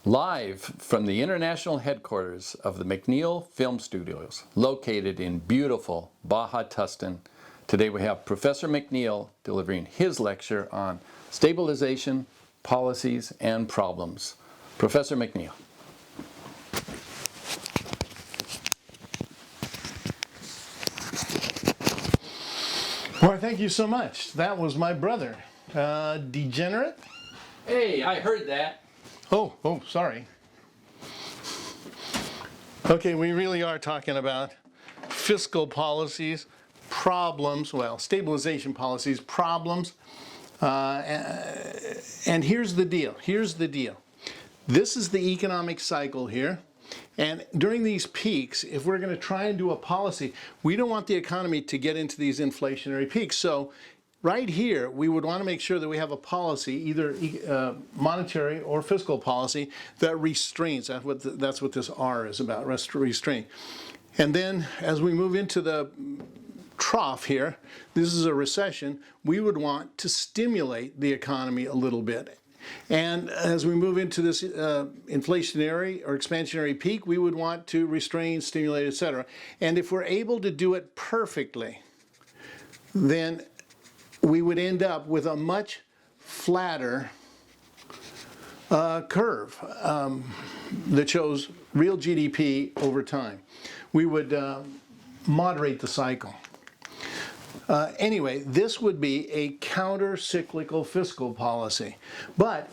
Live from the international headquarters of the McNeil Film Studios, located in beautiful Baja Tustin, today we have Professor McNeil delivering his lecture on stabilization, policies, and problems. Professor McNeil. Well, thank you so much. That was my brother. Degenerate? Hey, I heard that. Oh, sorry. Okay, we really are talking about fiscal policies, problems, well, stabilization policies, problems. And here's the deal. This is the economic cycle here. And during these peaks, if we're going to try and do a policy, we don't want the economy to get into these inflationary peaks. So right here, we would want to make sure that we have a policy, either monetary or fiscal policy, that restrains. That's what this R is about, restraint. And then as we move into the trough here, this is a recession, we would want to stimulate the economy a little bit. And as we move into this inflationary or expansionary peak, we would want to restrain, stimulate, etc. And if we're able to do it perfectly, then we would end up with a much flatter curve that shows real GDP over time. We would moderate the cycle. Anyway, this would be a counter-cyclical fiscal policy. But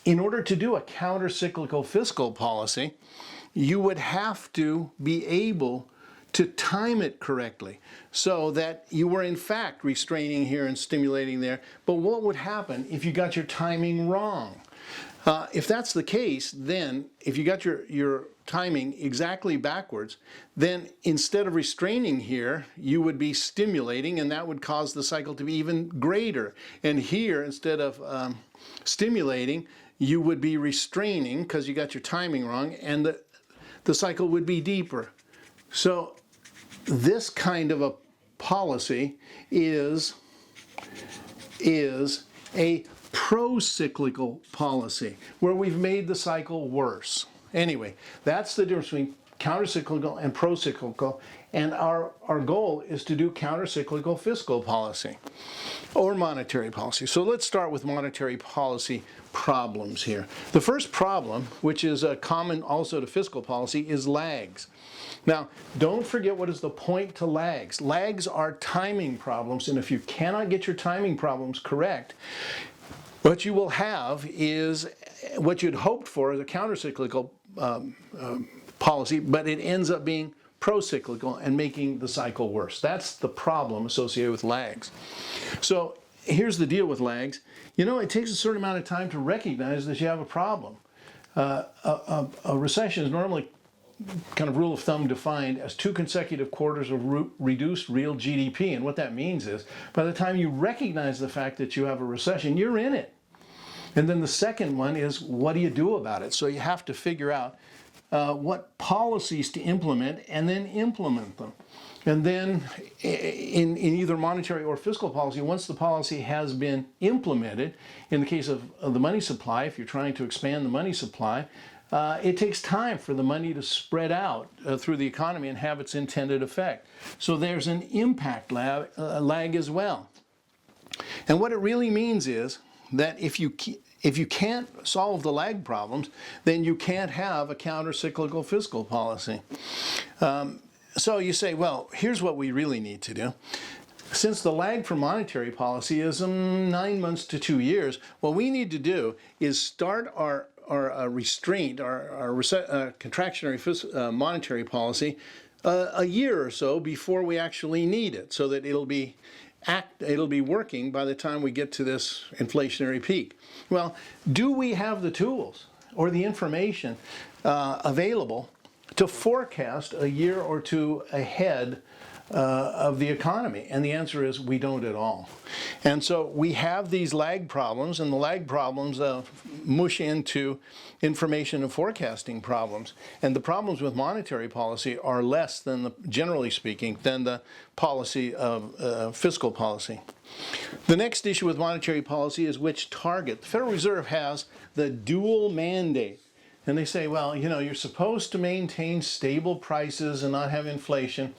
in order to do a counter-cyclical fiscal policy, you would have to be able to time it correctly so that you were in fact restraining here and stimulating there. But what would happen if you got your timing wrong? If that's the case, then if you got your timing exactly backwards, then instead of restraining here, you would be stimulating, and that would cause the cycle to be even greater. And here, instead of stimulating, you would be restraining because you got your timing wrong, and the cycle would be deeper. So this kind of a policy is a pro-cyclical policy, where we've made the cycle worse. Anyway, that's the difference between counter-cyclical and pro-cyclical, and our goal is to do counter-cyclical fiscal policy or monetary policy. So let's start with monetary policy problems here. The first problem, which is common also to fiscal policy, is lags. Now, don't forget what is the point to lags. Lags are timing problems, and if you cannot get your timing problems correct, what you will have is what you'd hoped for as a counter-cyclical policy, but it ends up being pro-cyclical and making the cycle worse. That's the problem associated with lags. So here's the deal with lags. You know, it takes a certain amount of time to recognize that you have a problem. A recession is normally kind of rule of thumb defined as 2 consecutive quarters of reduced real GDP. And what that means is by the time you recognize the fact that you have a recession, you're in it. And then the second one is, what do you do about it? So you have to figure out what policies to implement and then implement them. And then in either monetary or fiscal policy, once the policy has been implemented, in the case of the money supply, if you're trying to expand the money supply, it takes time for the money to spread out through the economy and have its intended effect. So there's an impact lag as well. And what it really means is that if you can't solve the lag problems, then you can't have a counter-cyclical fiscal policy. So you say, well, here's what we really need to do. Since the lag for monetary policy is 9 months to 2 years, what we need to do is start our restraint, our contractionary monetary policy a year or so before we actually need it, so that it'll be working by the time we get to this inflationary peak. Well, do we have the tools or the information available to forecast a year or two ahead of the economy? And the answer is we don't at all. And so we have these lag problems, and the lag problems mush into information and forecasting problems. And the problems with monetary policy are less than, generally speaking, than the policy of fiscal policy. The next issue with monetary policy is which target. The Federal Reserve has the dual mandate And they say, well, you know, you're supposed to maintain stable prices and not have inflation,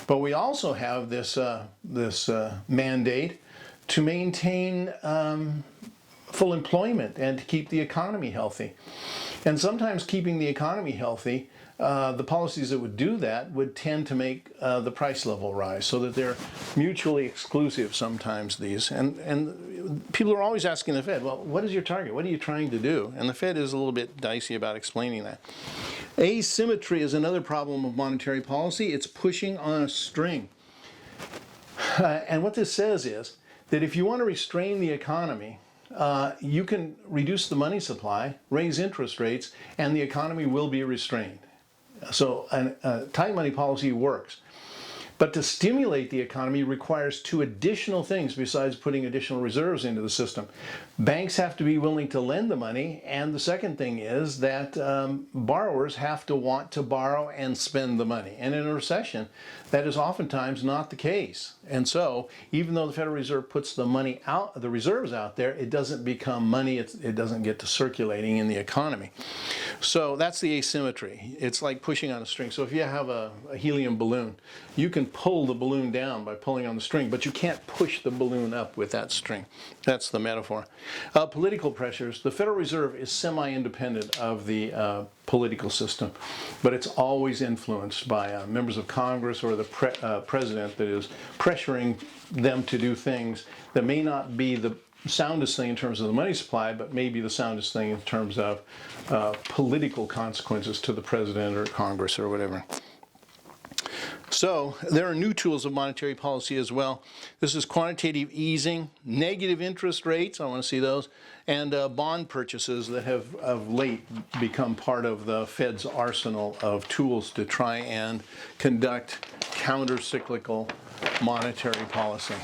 but we also have this mandate to maintain full employment and to keep the economy healthy. And sometimes keeping the economy healthy, the policies that would do that would tend to make the price level rise, so that they're mutually exclusive sometimes, these. And people are always asking the Fed, well, what is your target? What are you trying to do? And the Fed is a little bit dicey about explaining that. Asymmetry is another problem of monetary policy. It's pushing on a string. And what this says is that if you want to restrain the economy, you can reduce the money supply, raise interest rates, and the economy will be restrained. So tight money policy works. But to stimulate the economy requires two additional things besides putting additional reserves into the system. Banks have to be willing to lend the money, and the second thing is that borrowers have to want to borrow and spend the money. And in a recession, that is oftentimes not the case. And so, even though the Federal Reserve puts the money out, the reserves out there, it doesn't become money, it doesn't get to circulating in the economy. So that's the asymmetry. It's like pushing on a string. So if you have a helium balloon, you can pull the balloon down by pulling on the string, but you can't push the balloon up with that string. That's the metaphor. Political pressures. The Federal Reserve is semi-independent of the political system, but it's always influenced by members of Congress or the president that is pressuring them to do things that may not be the soundest thing in terms of the money supply, but maybe the soundest thing in terms of political consequences to the president or Congress or whatever. So there are new tools of monetary policy as well. This is quantitative easing, negative interest rates, I want to see those, and bond purchases that have of late become part of the Fed's arsenal of tools to try and conduct counter-cyclical monetary policy.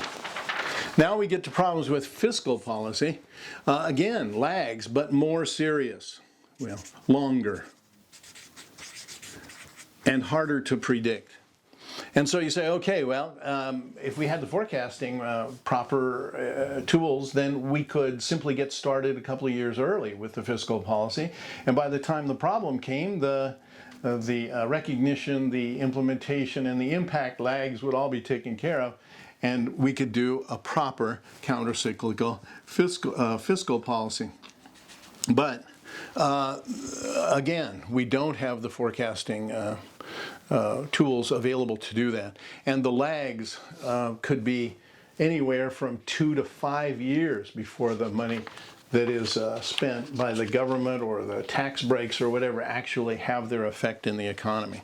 Now we get to problems with fiscal policy. Again, lags, but more serious. Well, longer and harder to predict. And so you say, okay, well, if we had the forecasting proper tools, then we could simply get started a couple of years early with the fiscal policy. And by the time the problem came, the recognition, the implementation, and the impact lags would all be taken care of, and we could do a proper countercyclical fiscal policy. But again, we don't have the forecasting tools available to do that. And the lags could be anywhere from 2 to 5 years before the money that is spent by the government or the tax breaks or whatever actually have their effect in the economy.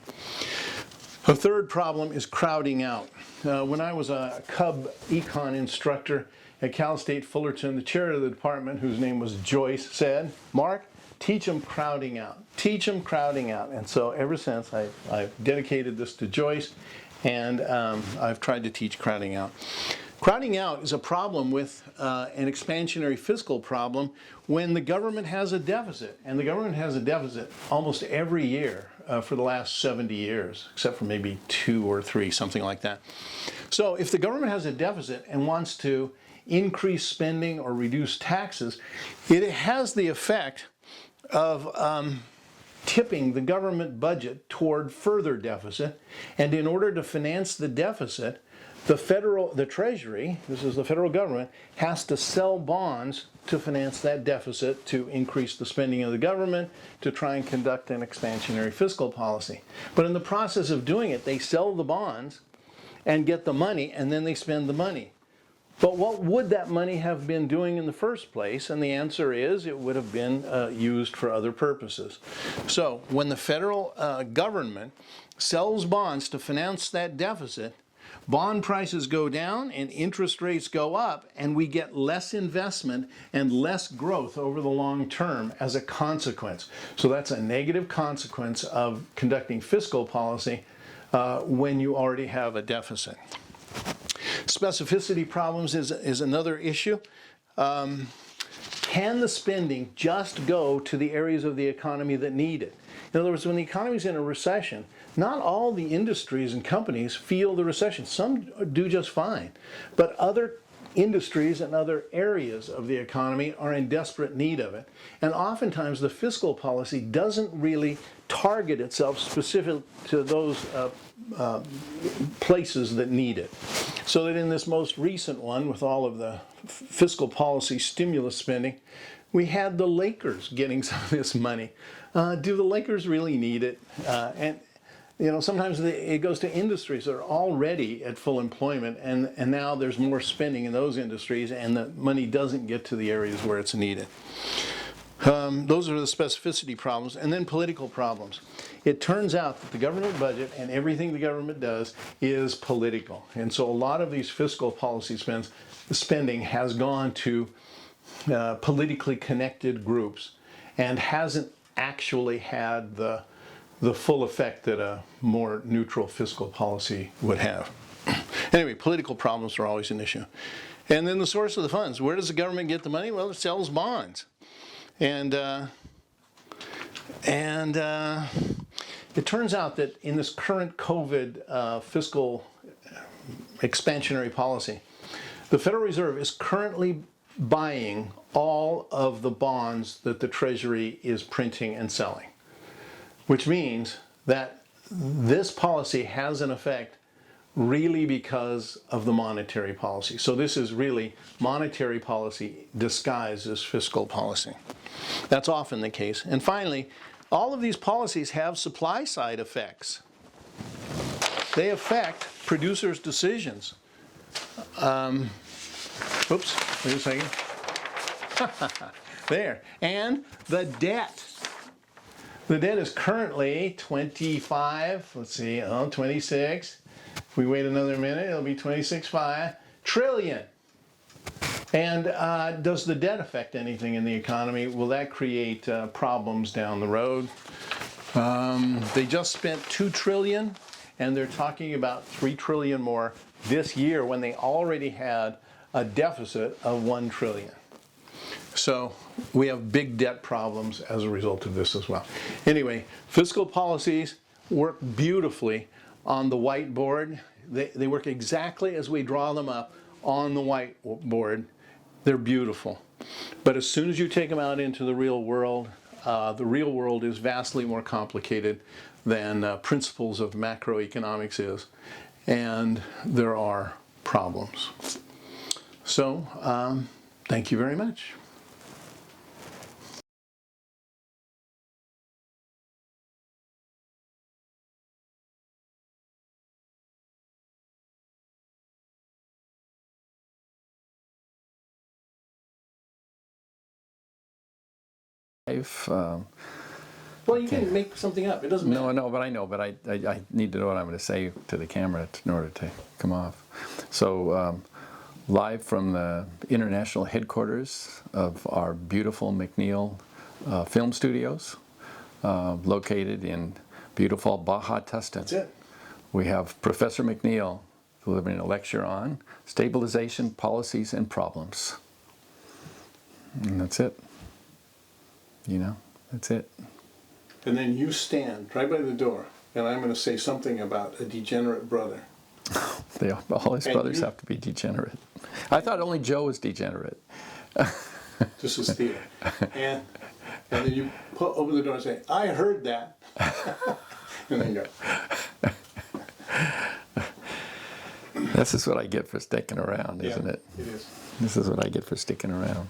A third problem is crowding out. When I was a Cub econ instructor at Cal State Fullerton, the chair of the department, whose name was Joyce, said, "Mark, teach them crowding out. Teach them crowding out." And so ever since, I've dedicated this to Joyce, and I've tried to teach crowding out. Crowding out is a problem with an expansionary fiscal problem when the government has a deficit. And the government has a deficit almost every year for the last 70 years, except for maybe 2 or 3, something like that. So if the government has a deficit and wants to increase spending or reduce taxes, it has the effect of tipping the government budget toward further deficit. And in order to finance the deficit, the Treasury, this is the federal government, has to sell bonds to finance that deficit, to increase the spending of the government, to try and conduct an expansionary fiscal policy. But in the process of doing it, they sell the bonds and get the money, and then they spend the money. But what would that money have been doing in the first place? And the answer is it would have been used for other purposes. So when the federal government sells bonds to finance that deficit, bond prices go down and interest rates go up, and we get less investment and less growth over the long term as a consequence. So that's a negative consequence of conducting fiscal policy when you already have a deficit. Specificity problems is another issue. Can the spending just go to the areas of the economy that need it? In other words, when the economy is in a recession, not all the industries and companies feel the recession. Some do just fine, but other industries and other areas of the economy are in desperate need of it. And oftentimes the fiscal policy doesn't really target itself specific to those places that need it. So that in this most recent one, with all of the fiscal policy stimulus spending, we had the Lakers getting some of this money. Do the Lakers really need it? And you know, sometimes it goes to industries that are already at full employment, and now there's more spending in those industries, and the money doesn't get to the areas where it's needed. Those are the specificity problems, and then political problems. It turns out that the government budget and everything the government does is political, and so a lot of these fiscal policy spending has gone to politically connected groups and hasn't actually had the full effect that a more neutral fiscal policy would have. Anyway, political problems are always an issue. And then the source of the funds. Where does the government get the money? Well, it sells bonds. And it turns out that in this current COVID fiscal expansionary policy, the Federal Reserve is currently buying all of the bonds that the Treasury is printing and selling, which means that this policy has an effect really because of the monetary policy. So this is really monetary policy disguised as fiscal policy. That's often the case. And finally, all of these policies have supply side effects. They affect producers' decisions. Oops, wait a second. There. And the debt. The debt is currently 26. If we wait another minute, it'll be 26.5 trillion. And does the debt affect anything in the economy? Will that create problems down the road? They just spent 2 trillion, and they're talking about 3 trillion more this year when they already had a deficit of 1 trillion. So we have big debt problems as a result of this as well. Anyway, fiscal policies work beautifully on the whiteboard. They work exactly as we draw them up on the whiteboard. They're beautiful. But as soon as you take them out into the real world is vastly more complicated than principles of macroeconomics is. And there are problems. So, thank you very much. Well, you can make something up. It doesn't matter. No, but I know. But I need to know what I'm going to say to the camera in order to come off. So, live from the international headquarters of our beautiful McNeil film studios, located in beautiful Baja Tustin. That's it. We have Professor McNeil delivering a lecture on stabilization, policies, and problems. And that's it. You know, that's it. And then you stand right by the door, and I'm going to say something about a degenerate brother. All his brothers have to be degenerate. I thought only Joe was degenerate. This is Theo. And then you open the door and say, I heard that. And then you go. This is what I get for sticking around, isn't it? It is. This is what I get for sticking around.